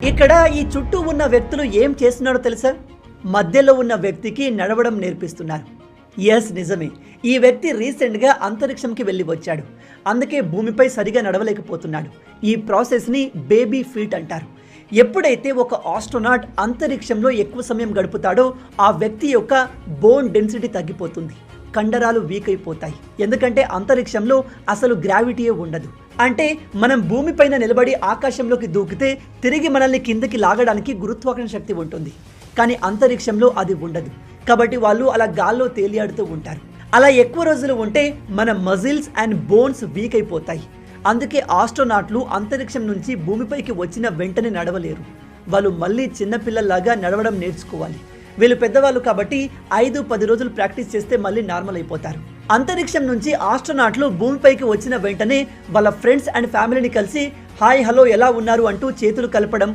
ఇక్కడ ఈ చుట్టూ ఉన్న వ్యక్తులు ఏం చేస్తున్నారో తెలుసా? మధ్యలో ఉన్న వ్యక్తికి నడవడం నేర్పిస్తున్నారు. ఎస్, నిజమే. ఈ వ్యక్తి రీసెంట్గా అంతరిక్షంకి వెళ్ళి వచ్చాడు. అందుకే భూమిపై సరిగా నడవలేకపోతున్నాడు. ఈ ప్రాసెస్ని బేబీ ఫీట్ అంటారు. ఎప్పుడైతే ఒక ఆస్ట్రోనాట్ అంతరిక్షంలో ఎక్కువ సమయం గడుపుతాడో ఆ వ్యక్తి యొక్క బోన్ డెన్సిటీ తగ్గిపోతుంది. కండరాలు వీక్ అయిపోతాయి. ఎందుకంటే అంతరిక్షంలో అసలు గ్రావిటీయే ఉండదు. అంటే మనం భూమిపైన నిలబడి ఆకాశంలోకి దూకితే తిరిగి మనల్ని కిందకి లాగడానికి గురుత్వాకర్షణ శక్తి ఉంటుంది. కానీ అంతరిక్షంలో అది ఉండదు. కాబట్టి వాళ్ళు అలా గాల్లో తేలియాడుతూ ఉంటారు. అలా ఎక్కువ రోజులు ఉంటే మన మజిల్స్ అండ్ బోన్స్ వీక్ అయిపోతాయి. అందుకే ఆస్ట్రోనాట్లు అంతరిక్షం నుంచి భూమిపైకి వచ్చిన వెంటనే నడవలేరు. వాళ్ళు మళ్ళీ చిన్నపిల్లల్లాగా నడవడం నేర్చుకోవాలి. వీళ్ళు పెద్దవాళ్ళు కాబట్టి 5-10 రోజులు ప్రాక్టీస్ చేస్తే మళ్ళీ నార్మల్ అయిపోతారు. అంతరిక్షం నుంచి ఆస్ట్రోనాట్లు భూమిపైకి వచ్చిన వెంటనే వాళ్ళ ఫ్రెండ్స్ అండ్ ఫ్యామిలీని కలిసి హాయ్ హలో ఎలా ఉన్నారు అంటూ చేతులు కలపడం,